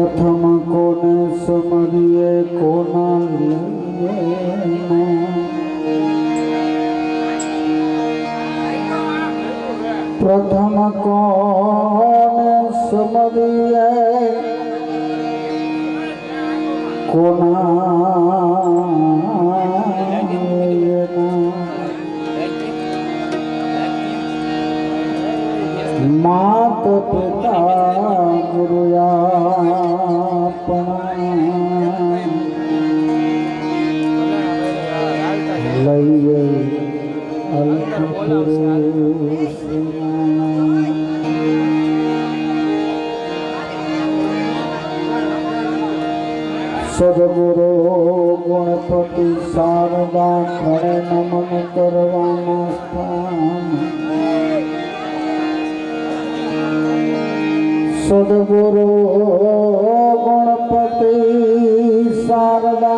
प्रथम कोने समरिए कोना प्रथम कोने समरिए कोना मात पिता गुरुया लइए सदगुरु गणपति शारदा खड़े नमन करवाना स्थान सदगुरु गणपति शारदा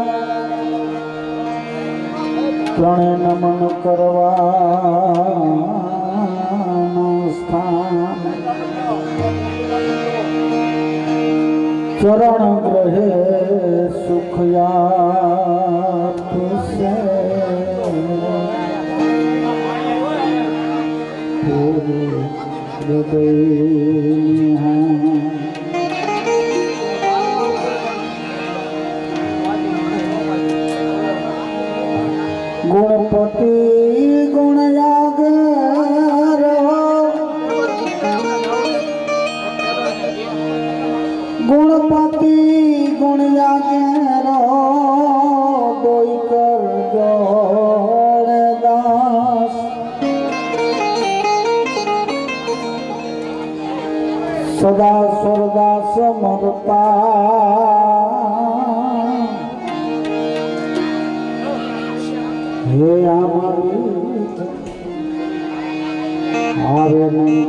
प्रणय नमन करवा स्थान चरण ग्रहे सुखया गुणपति गुणयागर गुणपति गुणयागर दोई कर जोड़े दास सदा स्वर्गा समर्पा हे हमारी आवे नहीं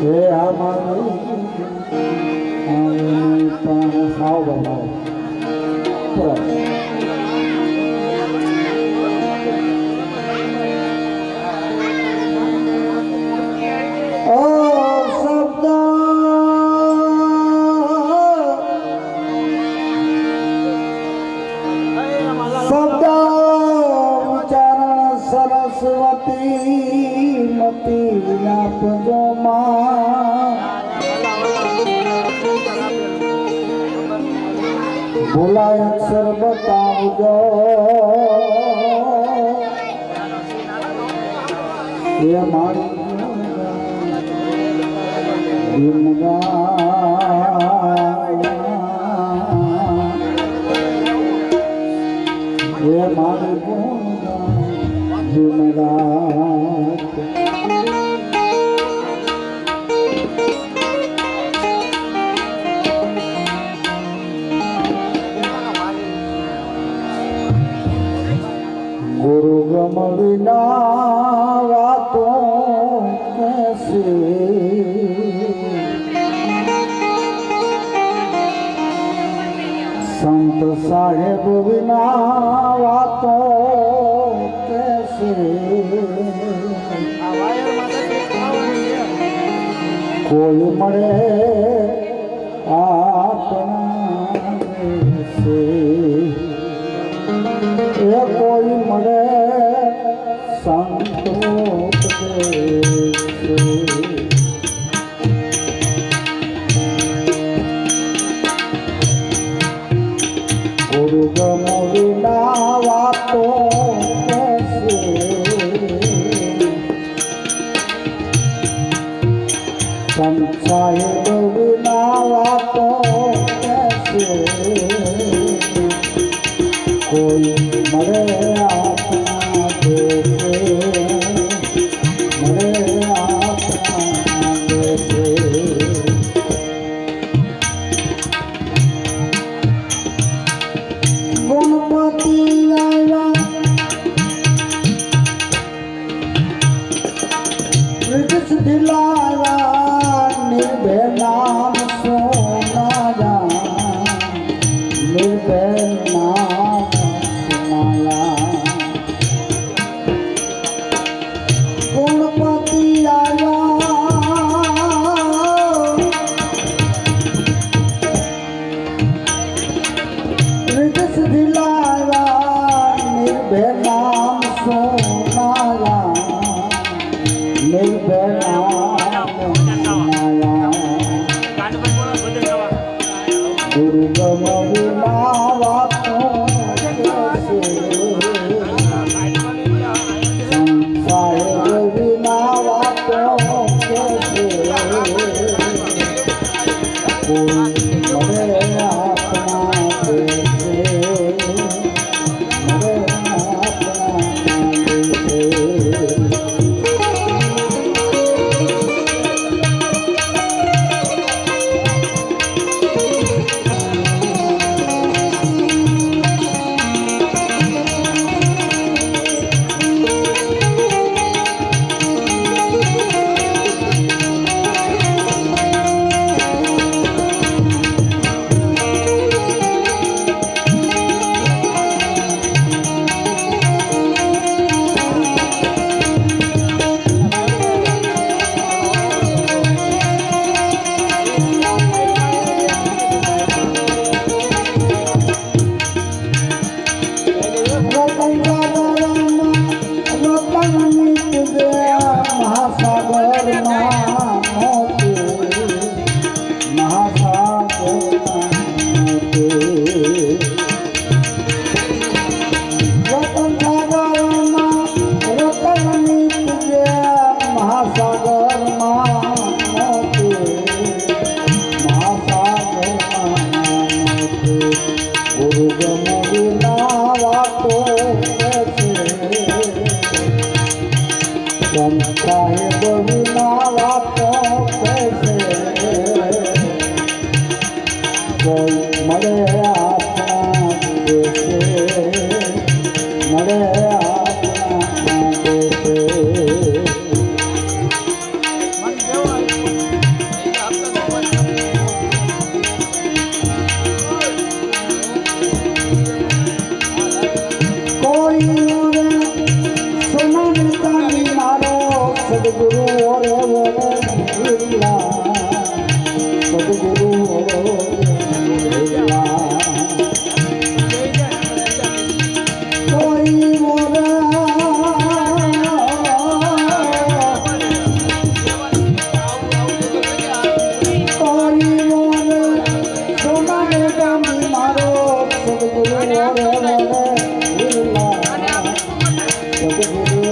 हे हमारी आवे नहीं आओ बनाओ सरस्वती मती आप जो बोला अक्षर बताओ जो ये हमारी ये हमारी गुरु गम बिना बातों कैसे संत साहेब बिना बातों कोई मरे अपना से ये कोई मरे संतोष से गुरु गमोविना वातो संसाय बिना वातो कैसे कोई मरे अपना देखे मरे अपना देखे गणपति आया दिलाया निर्भय नाम सोना जा निर्भय नाम सुनाया गणपति आया દુર્ગમ વિના વાતો સંસાર વિના વાતો મને આપના સાહેબ વિના વાતો કહેશે કોઈ મળે આપણા દેશે મળે આપણા દેશે સદગુરુ ઓરે ઓરે વિલા સદગુરુ ઓરે વિલા કોઈ મોરે સોનાને ગામી મારો સદગુરુ ઓરે ઓરે વિલા સદગુરુ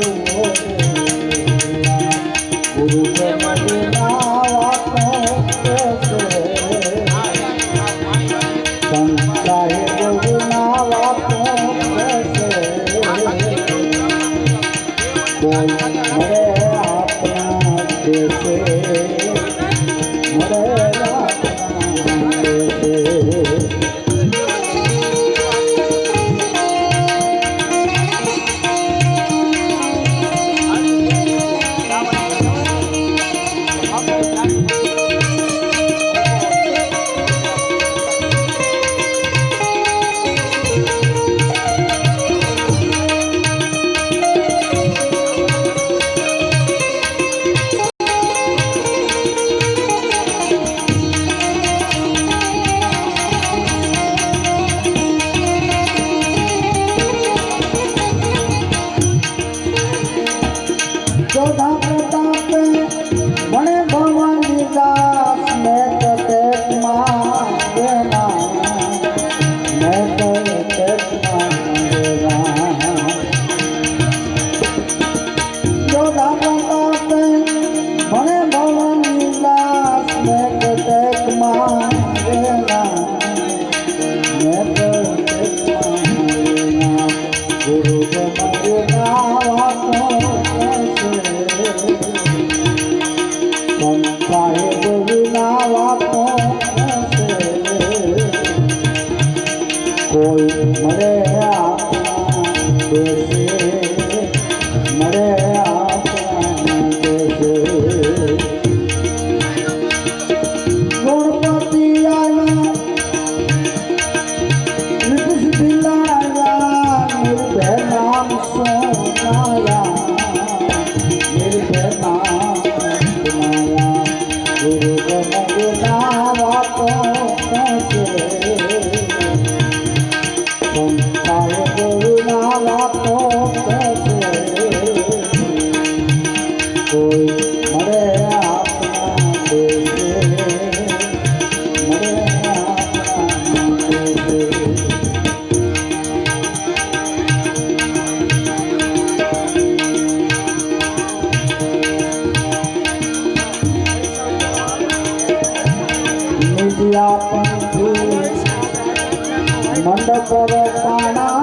પર પાણા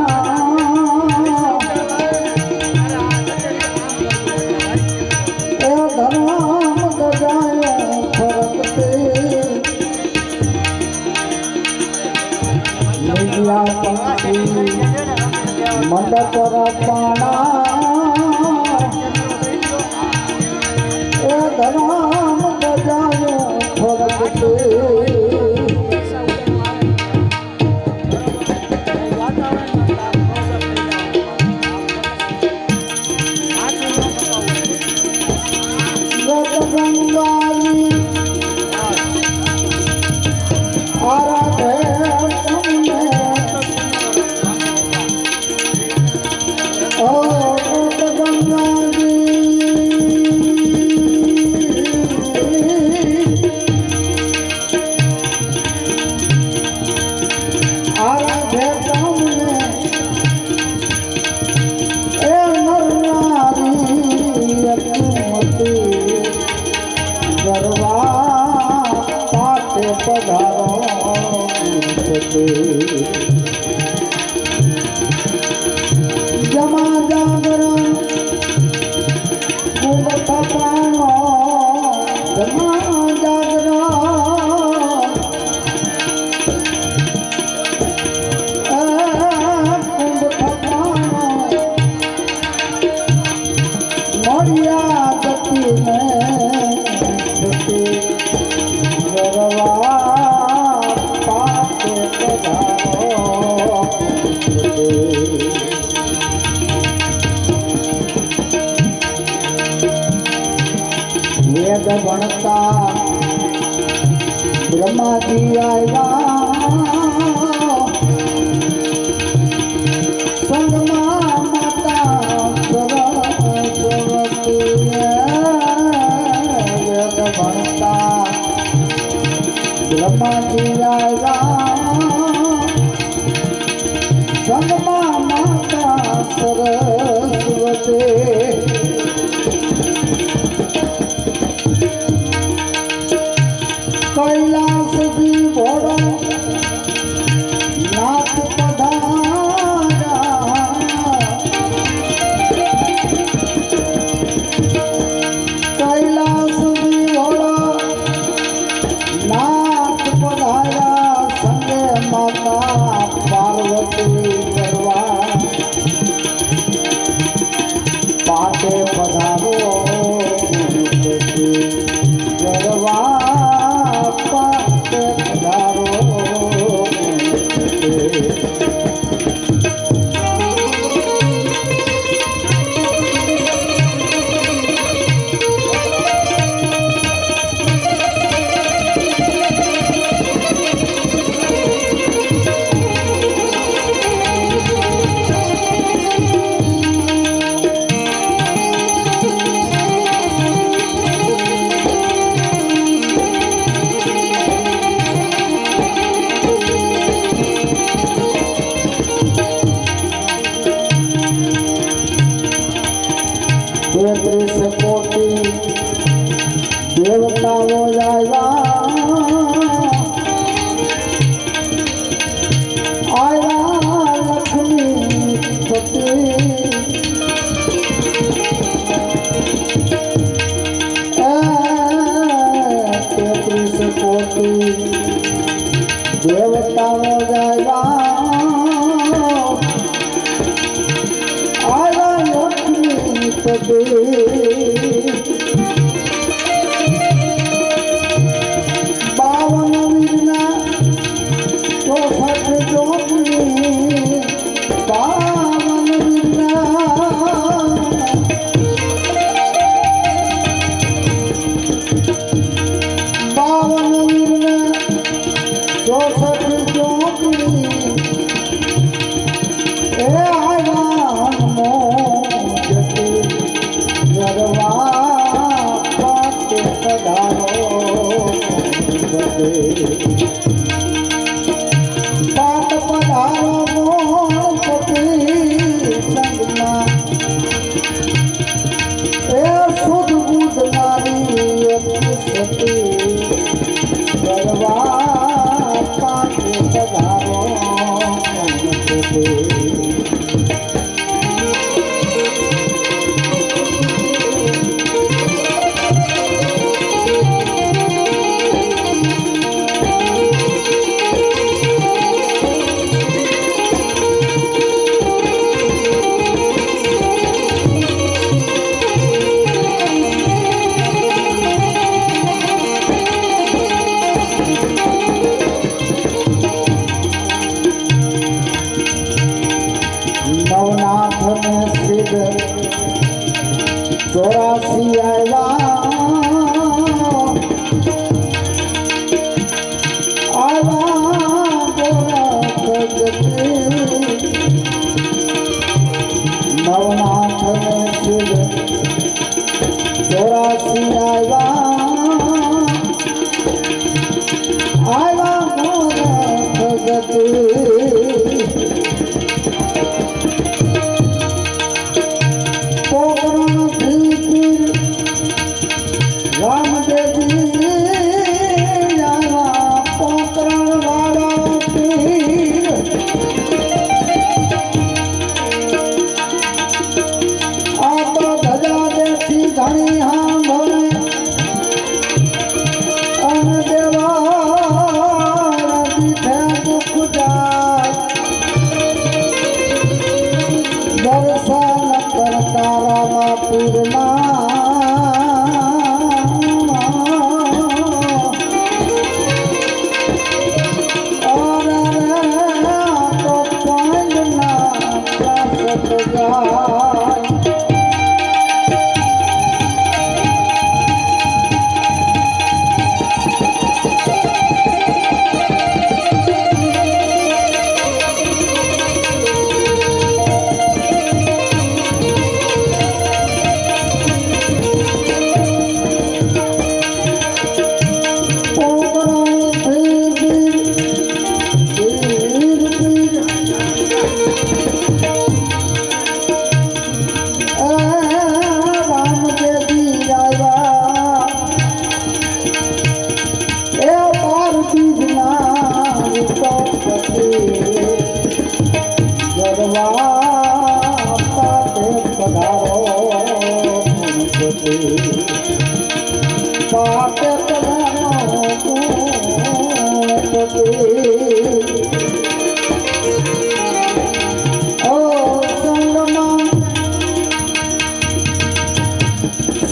એ ધર્મ ગજાયો ફરકતે લીલા પંક્તિ મંડપ પર પાણા એ ધર્મ ગજાયો ફરકતે જમા જાગરણ કુંભ થપાણો જમા જાગરણ કુંભ થપાણો મળ્યા ગતિ ને વેદ ભણતા બ્રહ્માજી આવ્યા સંગમાં માતા સરસ્વતી વેદ ભણતા બ્રહ્માજી આવ્યા સંગમાં માતા સરસ્વતી કૈલાસજી ભોળો નાથ પધાર્યા કૈલાસજી ભોળો નાથ પધાર્યા સંગે માતા પાર્વતી કરવા પાટે પધારો કરવા કોટી દેવતાઓ આવ્યા લક્ષ્મી પતિ 33 કોટી દેવતાઓ આવ્યા લક્ષ્મી પતિ પાટ રામદેવજી આવ્યા પોકરણ વાળા પીર આ તો ધજા દેખી ઘણી સાંભળે અને દેવા દીઠે દુઃખ જાય દર્શન કરતા રામા પીરના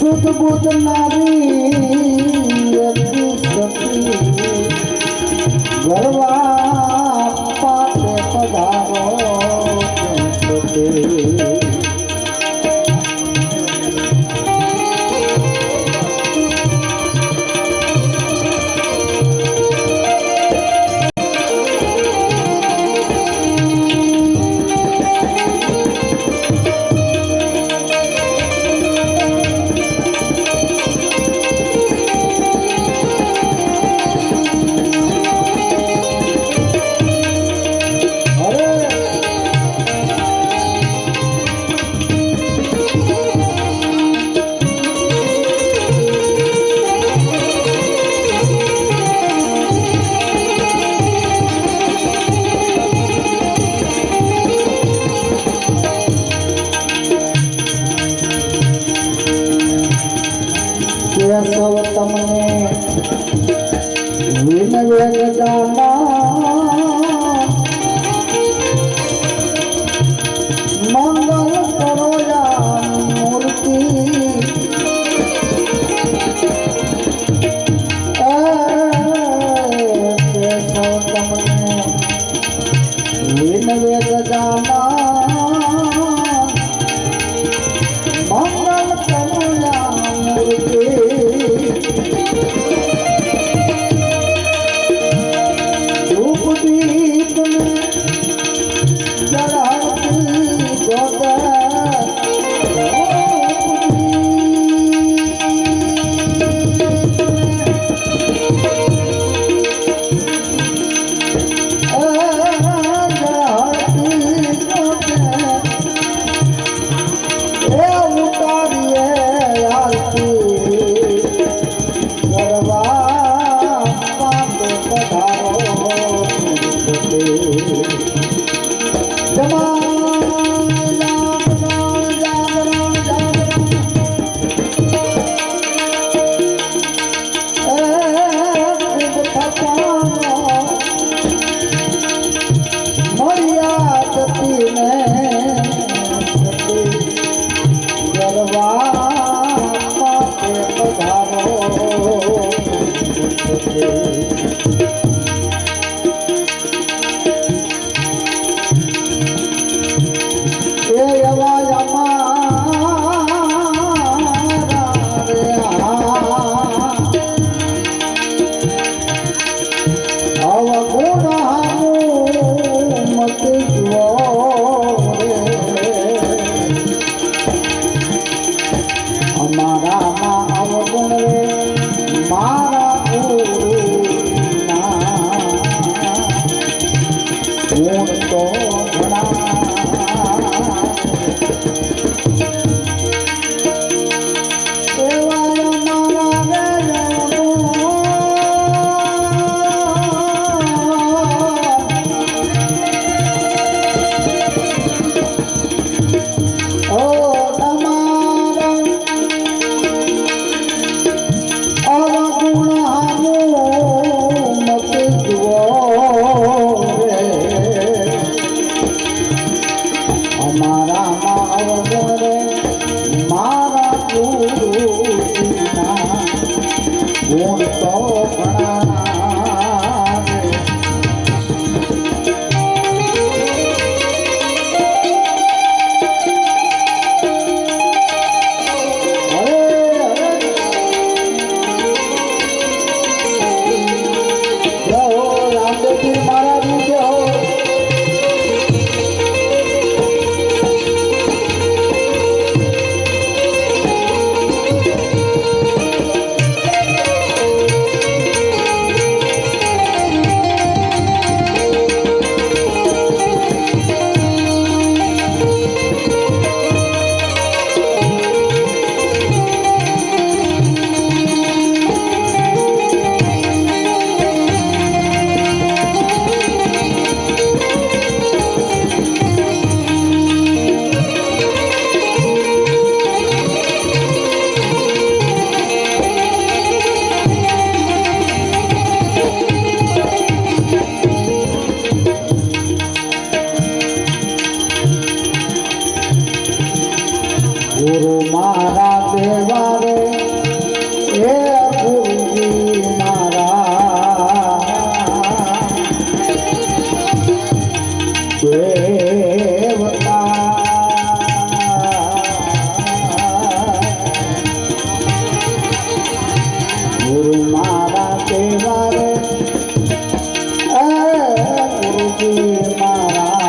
શુદ્ધ બુદ્ધ નારી સતી ગરવા પાટે પધારો સૌ તમને વિનવે ગજાના મંગલ કરો મૂર્તિ સૌ તમને વિનવે ગજાના મંગલ કરો મૂર્તિ ગુણ તો ઘણા ગુરુ મારા દેવા રે હે ગુરુજી મારા દેવતા ગુરુ મારા દેવા રે હે ગુરુજી મારા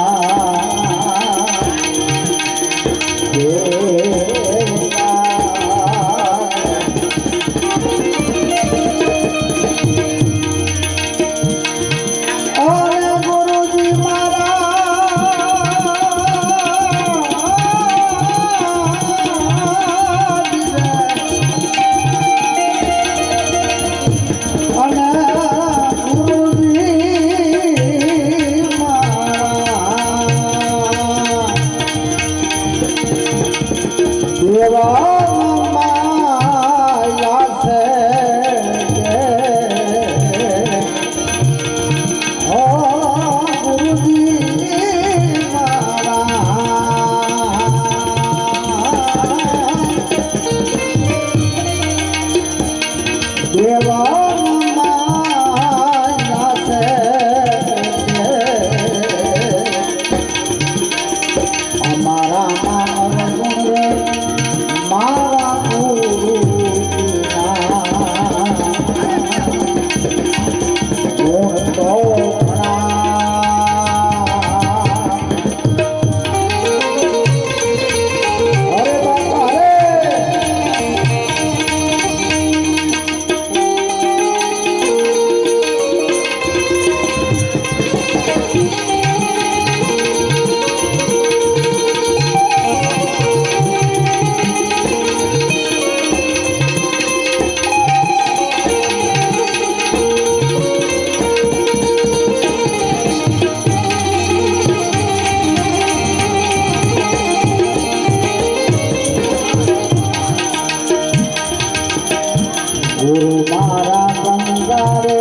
ગુરુ મારા ગંગારે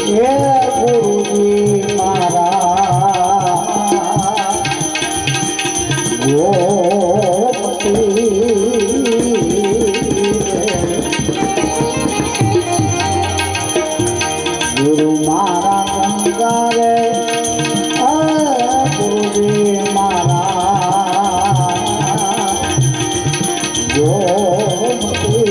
હે ગુરુજી મારા ગોપતિ ગુરુ મારા ગંગારે હે ગુરુજી મારા ગોપતિ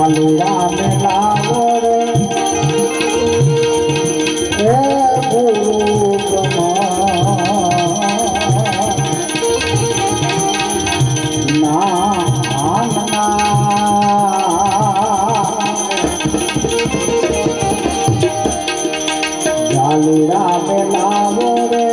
જાલુડા ને લાવો રે હે ગુરુ જાલુડા ને લાવો રે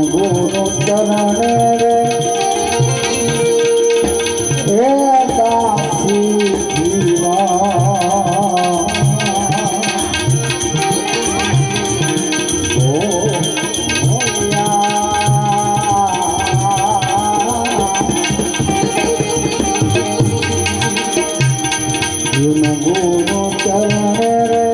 ગુરુ ચરણ રે હે દાસી જીવા ગુરુ ચરણ રે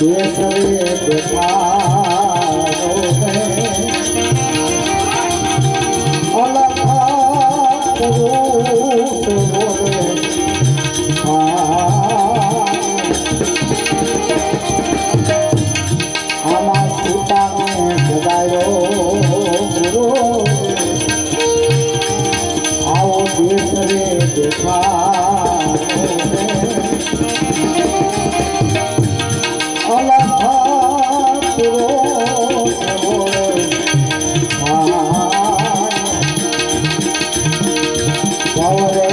દેશ રે દેખાડો અલખા પુરુષ બોલે આમાં સીતાને જગાયો ગુરુ આવો દેશ રે દેખાડો અલખા પુરુષ બોલે ગૌરે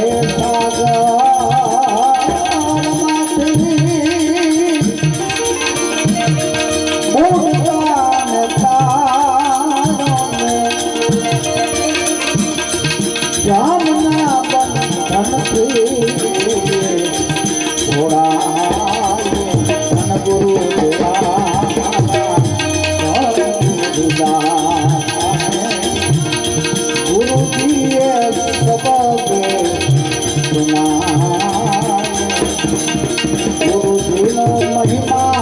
જામના બંધનથી છોડાયો ધન ગુરુ ગુરુજીએ સબકે સુનાયો ગુરુજીનો મહિમા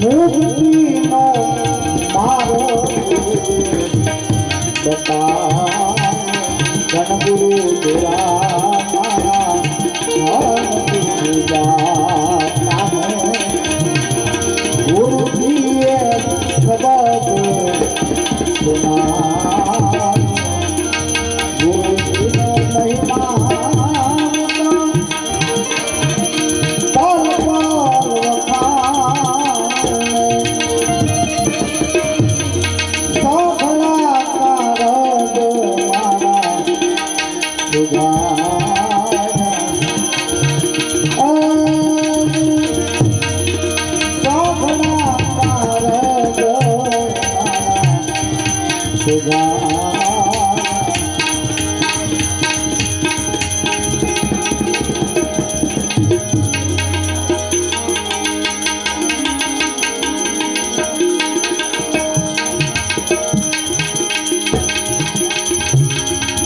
મુક્તિનો મારો ગણગુરુ ગુરુજીએ શબ્દ સુના ગુરુજીનો મહિમા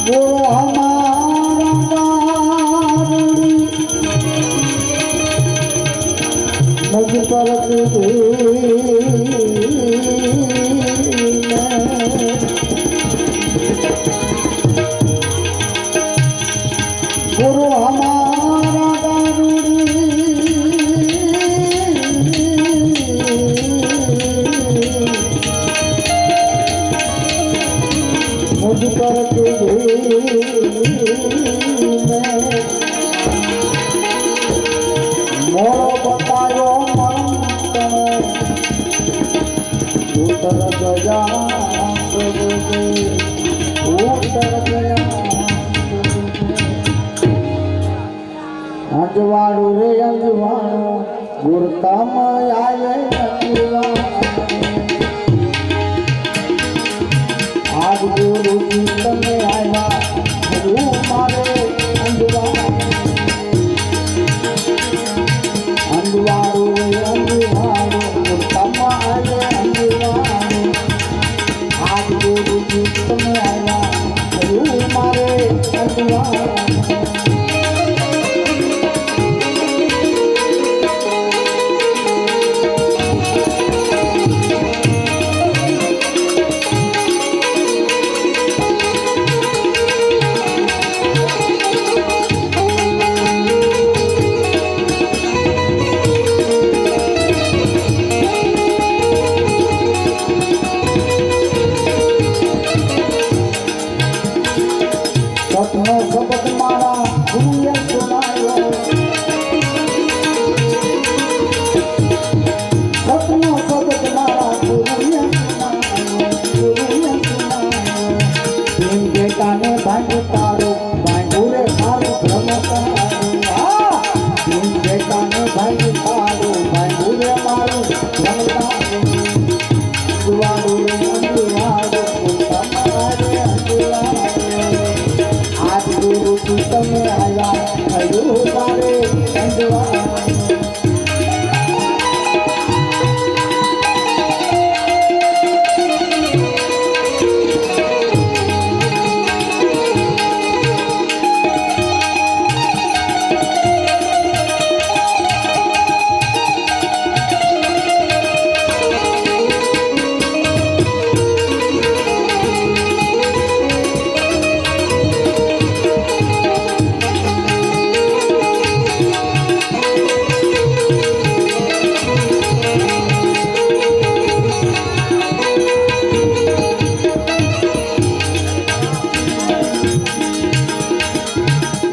गुरु हमारा मुझ पर मोरो बतायो उतर गया उतर गया अंजवाड़ू रे अंजवाड़ू गुरताમાં આવે આજ ગુરુજી તમે આવ્યા હું મારે અંજવાડુ રે અંજવાડુ ગુરતામાં આવે અંજવાડુ આજ ગુરુજી તમે આવ્યા હું મારે અંજવાડુ સતનો શબ્દ મારા ગુરુએ સુનાયો સતનો શબ્દ મારા ગુરુએ સુનાયો તીન બેટાને ભાંગ તારો ભાંગુ રે મારું ભ્રમ તારો તીન બેટાને ભાંગ તારો ભાંગુ રે મારું ભ્રમ તારો અંજવાડુ રે અંજવાડુ તમારે અંજવાડુ आज गुरु તમે આવ્યા થયું મારે અંજવાડુ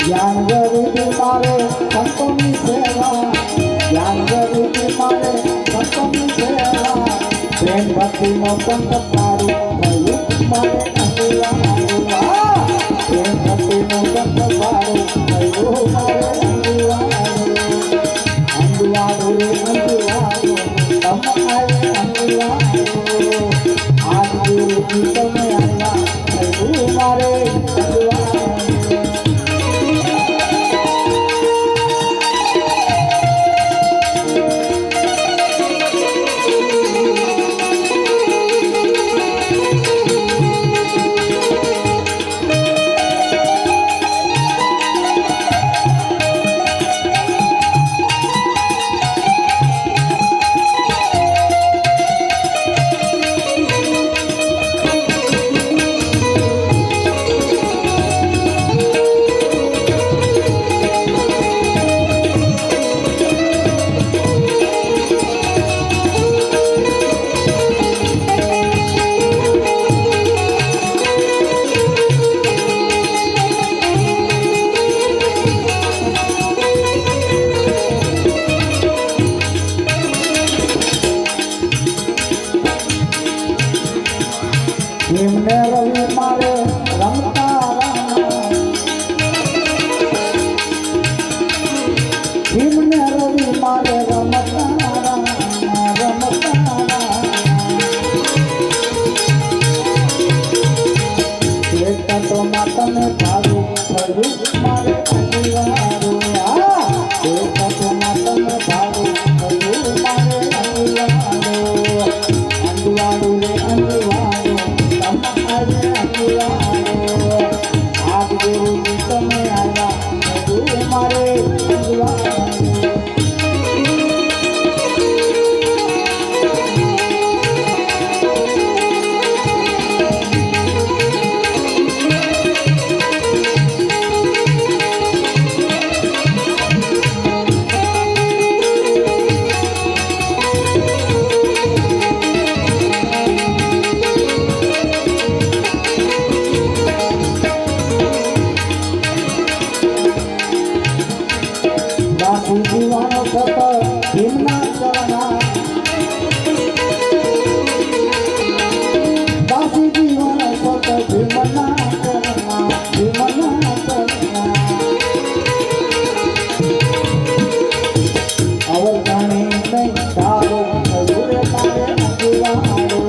ज्ञान गरीबी मारे संतों सेवा ज्ञान गरीबी मारे संतों सेवा प्रेम भक्ति नो संत पारू भयु मारे अंजवाडू प्रेम भक्ति नो संत पारू भयु मारे अंजवाडू रे अंजवाडू तम आए अंजवाडू आज गुरु जी તમે આવ્યા ભયુ मारे अंजवाडू તમે ભાડું થયું મારે અંગવારું એ તત્વમાં તમે ભાડું થયું મારે અંગવારું અંગવારું રે અંગવારું તમારે અંગવારું આગ જેવું તમે આવ્યા થયું મારે અંગવારું જીવાનો સત ભીમના ચરણા દાસી જીવાનો સત ભીમના ચરણા ભીમના ચરણા અવર્તણે નહીં તારો થયું રે મારે અંગવારો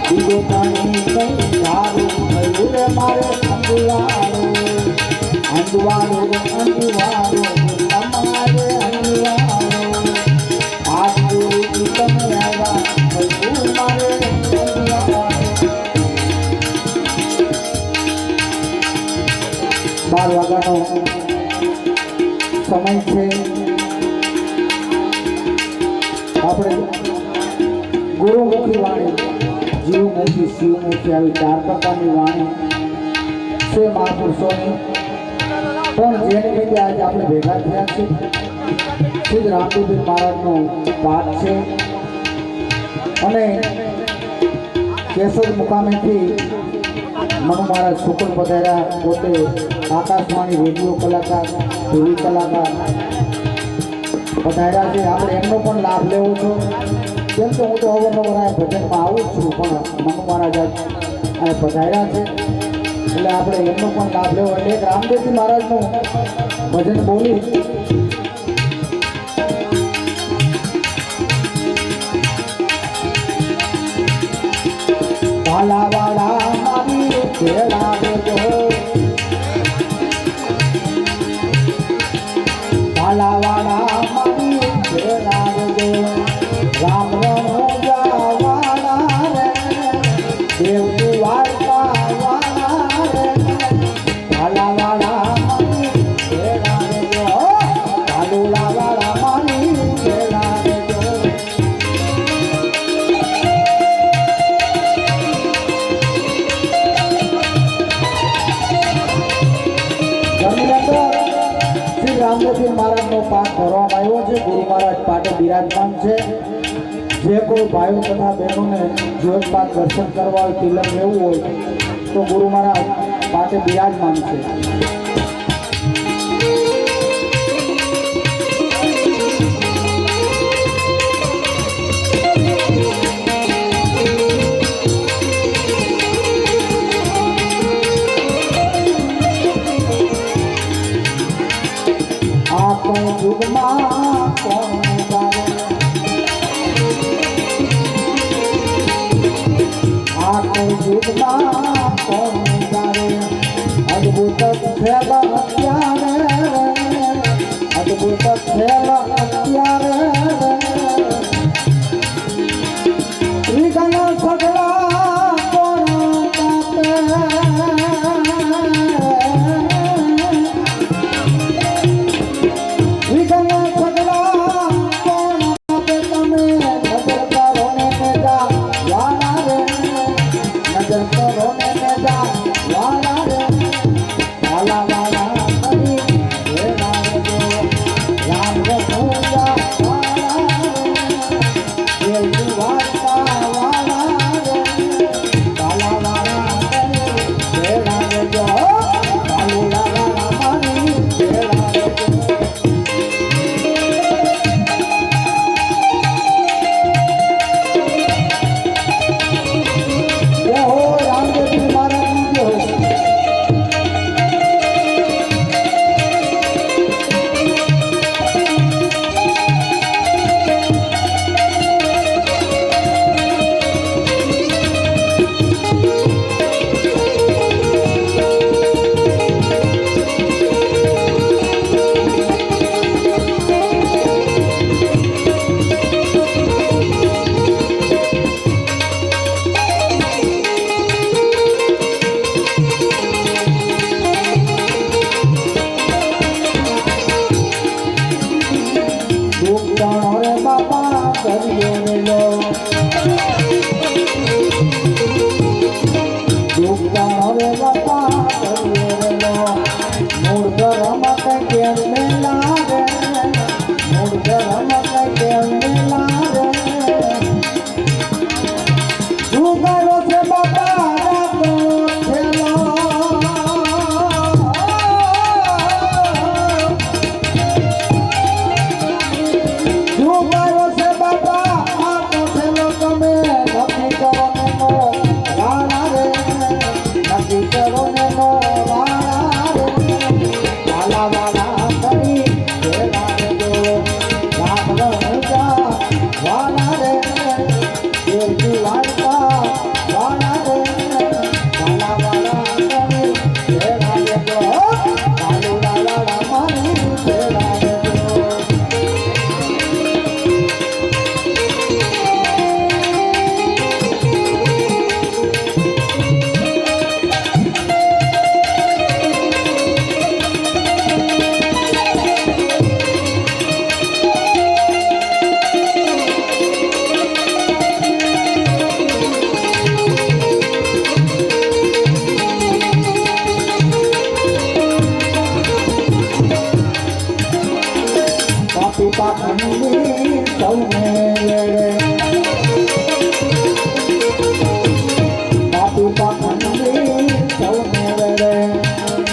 બીજો તણે નહીં તારો થયું રે મારે અંગવારો અંગવારો અંગવારો તમારે અંગવારો આજ ગુરુજી તમે આવ્યા થયું મારે અંગવારો 12 વાગ્યાનો સમય છે આપણે ગુરુમુખી વાણી જીવમુખી શિવમુખી આવી 4 પ્રકારની વાણી છે મહાપુરુષોની પણ જેની રીતે આજે આપણે ભેગા થયા છે શ્રી રામદેવપીર મહારાજનો પાઠ છે અને કેશોદ મુકામેથી મનુ મહારાજ શુક્લ પધાર્યા પોતે આકાશવાણી રેડિયો કલાકાર ટીવી કલાકાર પધાર્યા છે આપણે એમનો પણ લાભ લેવો છો કેમ કે હું તો અવારનવાર આ ભજનમાં આવું જ છું પણ મનુ મહારાજ આ પધાર્યા છે એટલે આપણે એમનો પણ લાભ લેવો એટલે એક રામદેવજી મહારાજનું ભજન બોલી ભાલાવાળા મારી ભેળા દેજો ભાલાવાળા મારી ભેળા દેજો રામ રણુજા વાળા રે દેવજી વાળા વાળા રે ભાલાવાળા મારી ભેળા દેજો ભાલુડાવાળા મારી ભેળા દેજો રામદેવપીર મહારાજનો પાઠ કરવામાં આવ્યો છે ગુરુ મહારાજ પાઠે બિરાજમાન છે જે કોઈ ભાઈઓ તથા બહેનોને જ્યોતપાત દર્શન કરવા હોય તિલક લેવું હોય તો ગુરુ મહારાજ પાઠે બિરાજમાન છે યુગમાં કોણ ગાવે આ યુગમાં કોણ ગાવે અદ્ભુત ખેલ અત્યારે અદ્ભુત ખેલ અત્યારે વિઘ્ન સગળા કોણ કાપે વિઘ્ન સગળા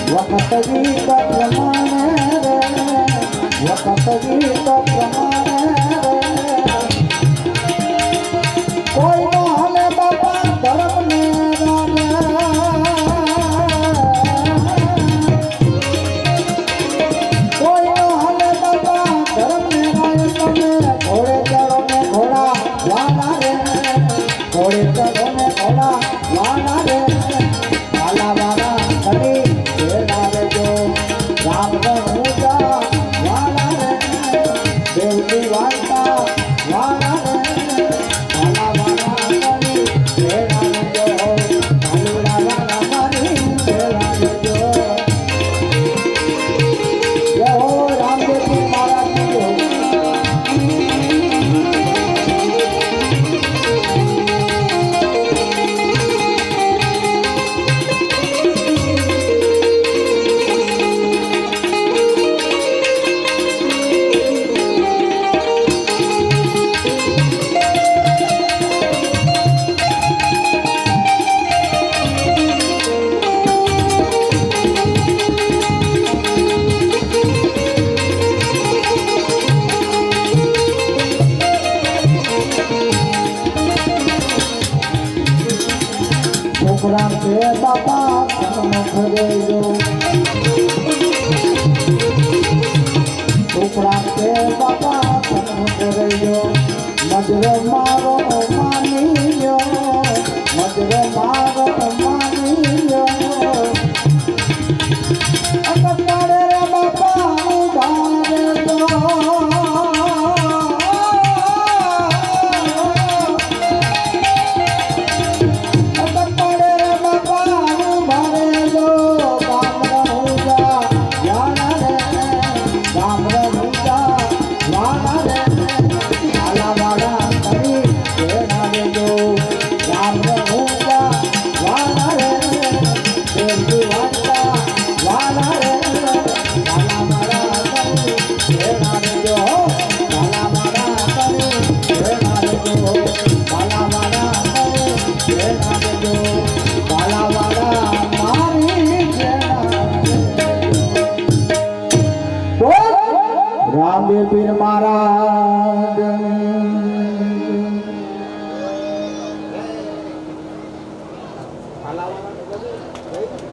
વખત ગીત પ્રમાણે રે વખત ગીત પ્રમાણે રે કોઈ નો હાલે બાપા ધર્મ ને કોઈ નો હાલે બાપા ધર્મ ને તમે ઘોડે ચડો ને ઘોડા વાળા રે ઘોડે ચડો ને ઘોડા વાળા રે વાલા વાલા ખડી વેળા જો રામ ઊંચા વાળા રે દેવની વાર્તા વાળા રે વાલા વાલા ખડી વેળા જો કાલુડા વાલા મારી વેળા જો જય હો રામદેવજી મહારાજની જય પ્રોગ્રામ છે બાપા સન્મુખ દેજો